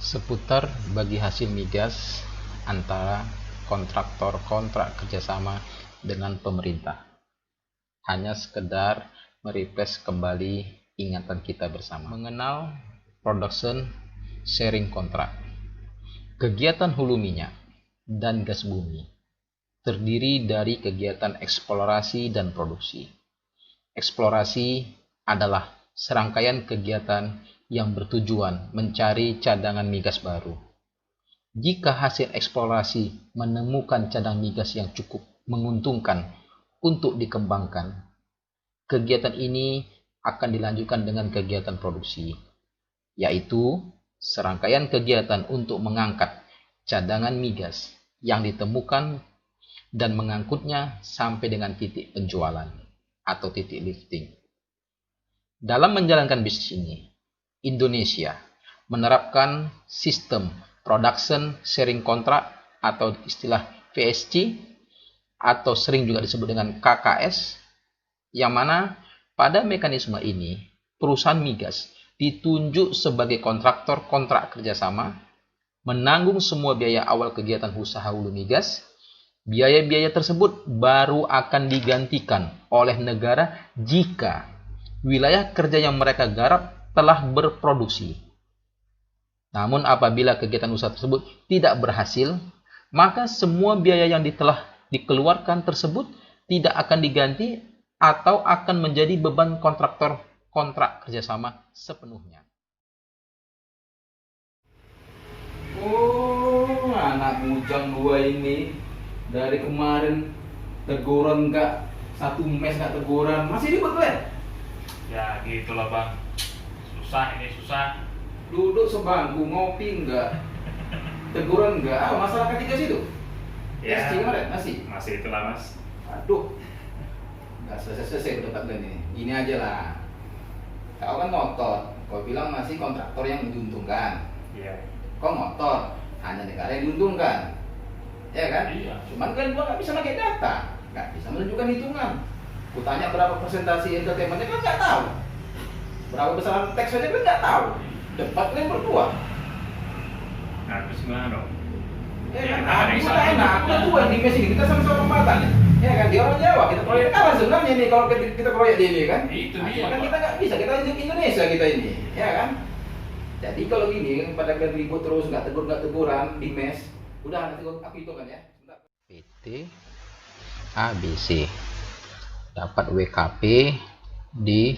seputar bagi hasil migas antara kontraktor kontrak kerjasama dengan pemerintah. Hanya sekedar merefresh kembali ingatan kita bersama mengenal production sharing kontrak. Kegiatan hulu minyak dan gas bumi terdiri dari kegiatan eksplorasi dan produksi. Eksplorasi adalah serangkaian kegiatan yang bertujuan mencari cadangan migas baru. Jika hasil eksplorasi menemukan cadangan migas yang cukup menguntungkan untuk dikembangkan, kegiatan ini akan dilanjutkan dengan kegiatan produksi, yaitu serangkaian kegiatan untuk mengangkat cadangan migas yang ditemukan dan mengangkutnya sampai dengan titik penjualan atau titik lifting. Dalam menjalankan bisnis ini, Indonesia menerapkan sistem Production Sharing Contract atau istilah PSC atau sering juga disebut dengan KKS, yang mana pada mekanisme ini perusahaan migas ditunjuk sebagai kontraktor kontrak kerjasama, menanggung semua biaya awal kegiatan usaha hulu migas. Biaya-biaya tersebut baru akan digantikan oleh negara jika wilayah kerja yang mereka garap telah berproduksi. Namun apabila kegiatan usaha tersebut tidak berhasil, maka semua biaya yang telah dikeluarkan tersebut tidak akan diganti atau akan menjadi beban kontraktor kontrak kerjasama sepenuhnya. Oh, anak bujang gua ini dari kemarin teguran nggak, satu mes nggak teguran, masih ribet kan? Ya gitulah bang, susah ini susah. Duduk sebangku ngopi nggak, teguran nggak, masalah ketiga situ. Ya, kemarin masih itulah mas. Aduh, nggak selesai debat ini. Ini aja lah. Kau kan ngotot, kau bilang masih kontraktor yang diuntungkan. Iya. Kau ngotot, hanya negara yang diuntungkan. Ya kan? Iya. Cuman kan gua nggak bisa pakai data, nggak bisa menunjukkan hitungan. Ku tanya berapa persentase entertainmentnya kan nggak tahu. Berapa besar teks aja kan nggak tahu. Debat kan berdua. Nah terus gimana dong? Ya Ya, kan? ada Aku yang udah salah. enak, aku udah tua di mes ini, kita sama-sama empatan. Ya kan? Dia orang Jawa, kita proyek kalah sebenarnya nih kalau kita proyek di ini kan. Itu Nah, dia, cuma kan Pak. kita nggak bisa, kita Indonesia kita ini, ya kan? Jadi kalau gini kan pada ribut terus nggak teguran di mes, udah nanti aku hitungkan ya. Bentar. PT ABC dapat WKP di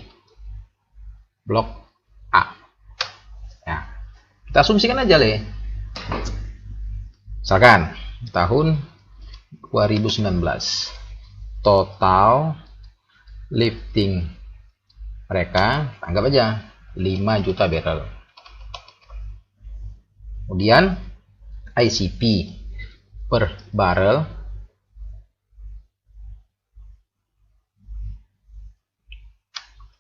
blok A. Ya, kita asumsikan aja Le. Misalkan tahun 2019 total lifting mereka anggap aja 5 juta barrel. Kemudian ICP per barrel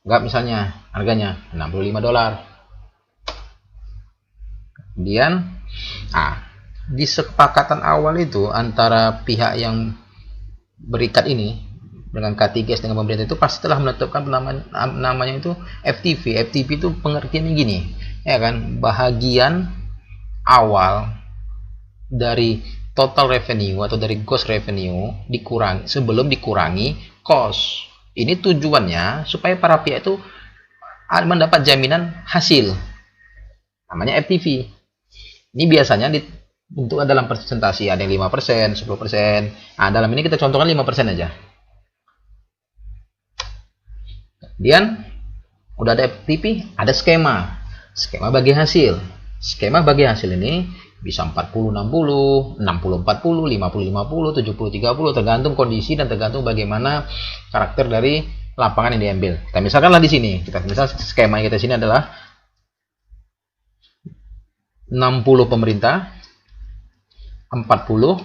anggap misalnya harganya $65. Kemudian di kesepakatan awal itu antara pihak yang berikat ini dengan K3S dengan pemerintah itu pasti telah menetapkan namanya itu FTV. FTV itu pengertiannya gini, ya kan, bahagian awal dari total revenue atau dari gross revenue dikurangi sebelum dikurangi cost. Ini tujuannya supaya para pihak itu mendapat jaminan hasil. Namanya FTV. Ini biasanya untuk dalam presentasi ada yang 5%, 10%. Nah, dalam ini kita contohkan 5% aja. Kemudian udah ada FTP, ada skema. Skema bagi hasil. Skema bagi hasil ini bisa 40-60, 60-40, 50-50, 70-30, tergantung kondisi dan tergantung bagaimana karakter dari lapangan yang diambil. Kita misalkanlah di sini, misal skema yang kita sini adalah 60 pemerintah, 40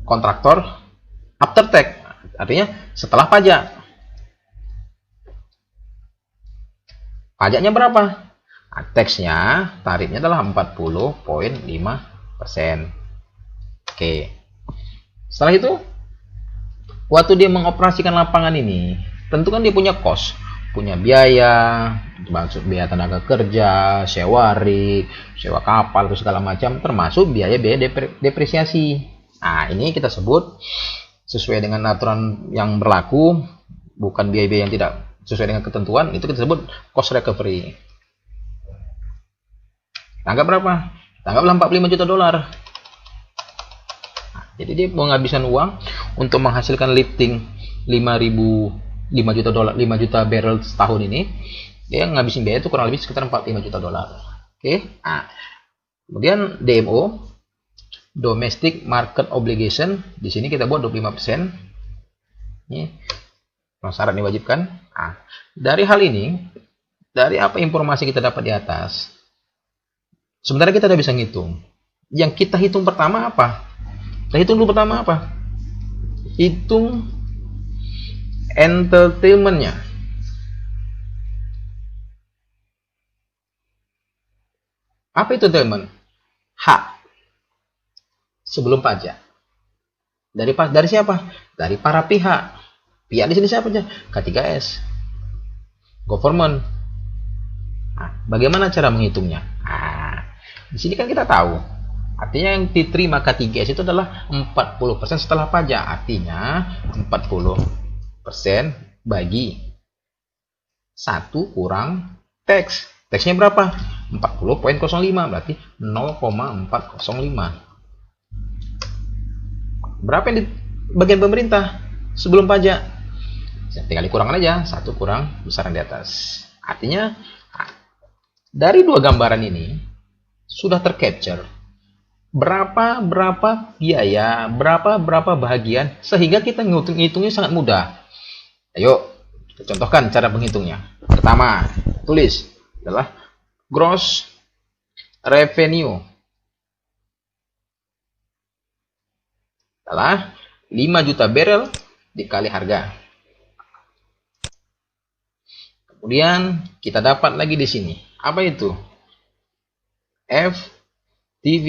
kontraktor after tax, artinya setelah pajak. Pajaknya berapa? Nah, taxnya, tarifnya adalah 40,5%. Oke. Setelah itu, waktu dia mengoperasikan lapangan ini, tentu kan dia punya cost. punya biaya, termasuk biaya tenaga kerja, sewa rig, sewa kapal, atau segala macam, termasuk biaya-biaya depresiasi. Nah, ini kita sebut sesuai dengan aturan yang berlaku, bukan biaya-biaya yang tidak sesuai dengan ketentuan, itu kita sebut cost recovery. Anggap berapa? Anggaplah 45 juta dolar. Nah, jadi dia menghabiskan uang untuk menghasilkan lifting 5 juta dolar, 5 juta barrel setahun ini. Dia ngabisin biaya itu kurang lebih sekitar 45 juta dolar. Oke. Nah, kemudian DMO, Domestic Market Obligation, di sini kita buat 25%. Ini syarat diwajibkan. Nah, dari hal ini, dari apa informasi kita dapat di atas, sebenarnya kita udah bisa ngitung. Yang kita hitung pertama apa? Kita hitung dulu pertama apa? Hitung entertainment-nya. Apa itu entertainment? Hak sebelum pajak. Dari siapa? Dari para pihak. Pihak di sini siapa aja? K3S, government. Nah, bagaimana cara menghitungnya? Nah, di sini kan kita tahu. Artinya yang diterima K3S itu adalah 40% setelah pajak. Artinya 40% bagi 1 kurang tax. Taxnya berapa? 40,05, berarti 0,405. Berapa yang di bagian pemerintah sebelum pajak? Tinggal dikurangan aja, 1 kurang besaran di atas. Artinya dari dua gambaran ini sudah tercapture berapa biaya, berapa bahagian, sehingga kita ngitungnya sangat mudah. Ayo kita contohkan cara menghitungnya. Pertama, tulis adalah gross revenue adalah 5 juta barrel dikali harga. Kemudian kita dapat lagi di sini. Apa itu? FTV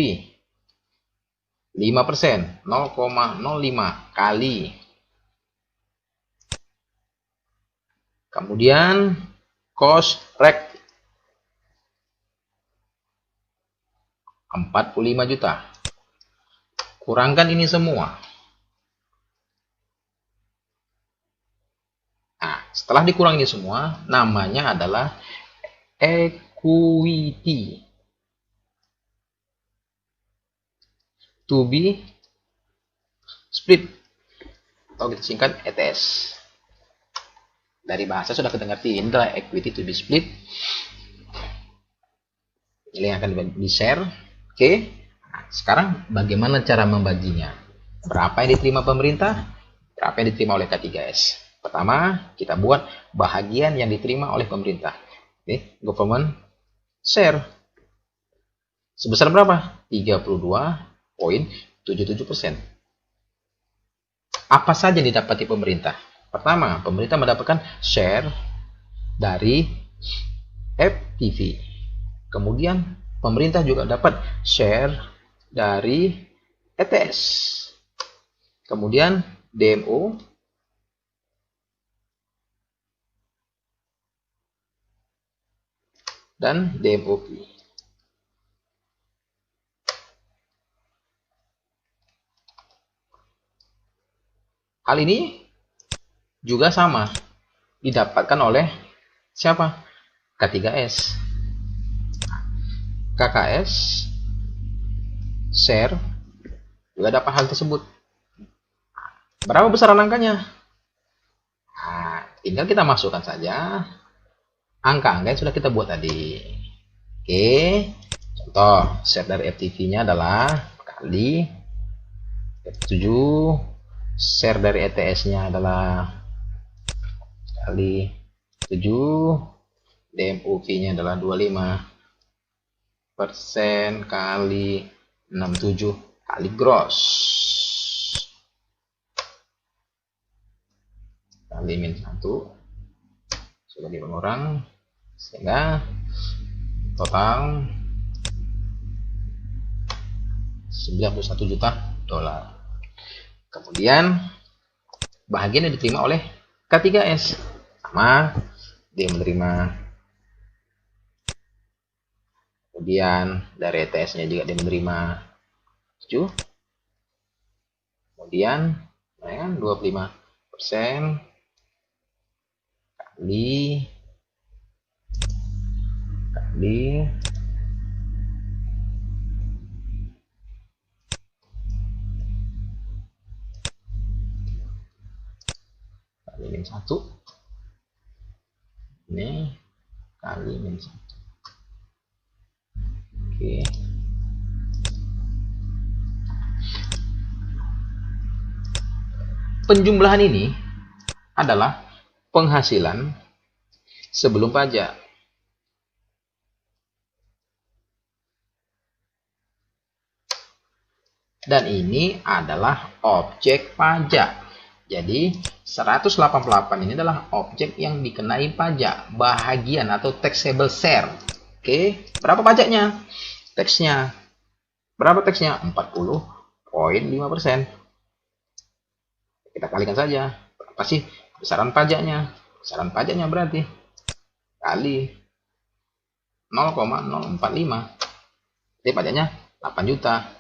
5%, 0,05 kali. Kemudian cost rec 45 juta. Kurangkan ini semua. Nah, setelah dikurangi ini semua, namanya adalah equity to be split, atau kita singkat ETS. Dari bahasa sudah kita ngerti, ini adalah equity to be split. Ini yang akan di share. Oke. Nah, sekarang bagaimana cara membaginya? Berapa yang diterima pemerintah? Berapa yang diterima oleh K3S? Pertama, kita buat bahagian yang diterima oleh pemerintah. Oke, government share. Sebesar berapa? 32,77%. Apa saja yang didapati pemerintah? Pertama, pemerintah mendapatkan share dari FTV. Kemudian, pemerintah juga dapat share dari ETS. Kemudian, DMO. Dan DMOP. Hal ini juga sama didapatkan oleh siapa? K3S. KKS share juga dapat hal tersebut. Berapa besaran angkanya? Nah, tinggal kita masukkan saja angka-angka yang sudah kita buat tadi. Oke, contoh share dari FTV-nya adalah kali 7, share dari ETS-nya adalah kali 7, DMOV-nya adalah 25% kali 67 kali gross kali min 1 sebagai pengurang, sehingga total 91 juta dolar. Kemudian bahagian yang diterima oleh K3S sama dia menerima. Kemudian dari ETS-nya juga dia menerima 7. Kemudian 25% kali 1. Ini kali min 1. Oke. Penjumlahan ini adalah penghasilan sebelum pajak. Dan ini adalah objek pajak. Jadi 188 ini adalah objek yang dikenai pajak, bahagian atau taxable share. Oke, berapa pajaknya? Teksnya. Berapa teksnya? 40,5%. Kita kalikan saja. Berapa sih besaran pajaknya? Besaran pajaknya berarti kali 0,045. Jadi pajaknya 8 juta.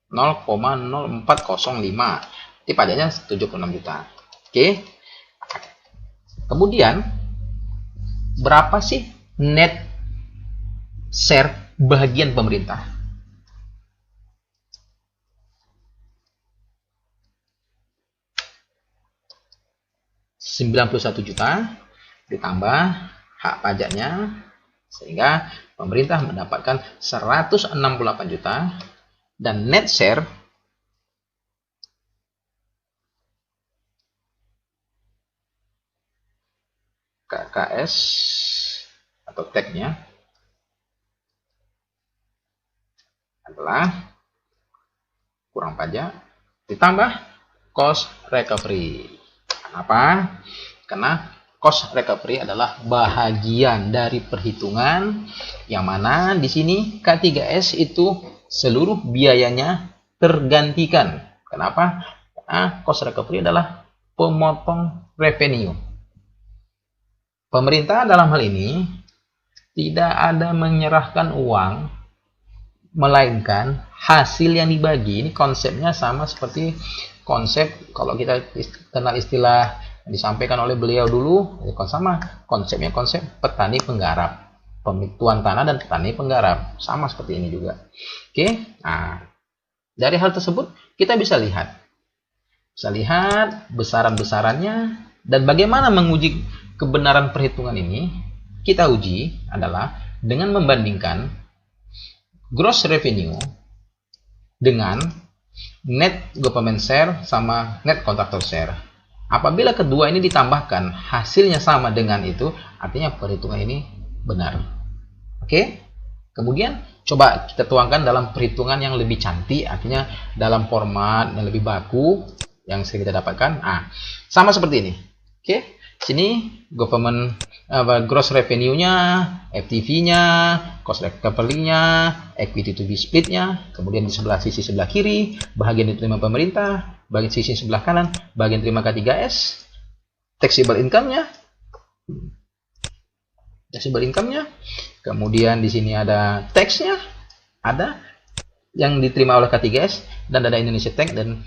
0,0405. Jadi pajaknya 76 juta. Oke. Kemudian berapa sih net share bahagian pemerintah? Rp91 juta ditambah hak pajaknya, sehingga pemerintah mendapatkan 168 juta. Dan net share KKS atau tagnya adalah kurang pajak ditambah cost recovery. Kenapa? Karena cost recovery adalah bahagian dari perhitungan yang mana di sini K3S itu seluruh biayanya tergantikan. Kenapa? Karena cost recovery adalah pemotong revenue. Pemerintah dalam hal ini tidak ada menyerahkan uang, melainkan hasil yang dibagi. Ini konsepnya sama seperti konsep kalau kita kenal istilah yang disampaikan oleh beliau dulu, sama konsepnya konsep petani penggarap. Tuan tanah dan petani penggarap sama seperti ini juga. Oke, nah dari hal tersebut kita bisa lihat besaran-besarannya dan bagaimana menguji kebenaran perhitungan ini. Kita uji adalah dengan membandingkan gross revenue dengan net government share sama net contractor share. Apabila kedua ini ditambahkan hasilnya sama dengan itu, artinya perhitungan ini benar. Oke, kemudian coba kita tuangkan dalam perhitungan yang lebih cantik, artinya dalam format yang lebih baku yang sering kita dapatkan. Sama seperti ini. Oke, sini government gross revenue-nya, FTV-nya, cost recovery-nya, equity to be split-nya, kemudian di sisi sebelah kiri bagian diterima pemerintah, bagian sisi sebelah kanan bagian terima K3S, taxable income-nya. Kemudian di sini ada tax-nya, ada yang diterima oleh K3S dan ada Indonesia Tax dan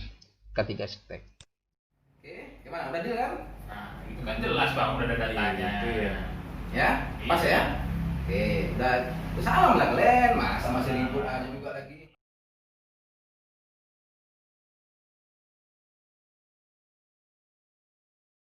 K3S Tax. Oke, gimana? Udah deal kan? Nah, itu kan jelas Bang, udah ada datanya. Iya. Ya, pas ya? Oke, udah salam lah kalian, masa masih ribut aja juga lagi.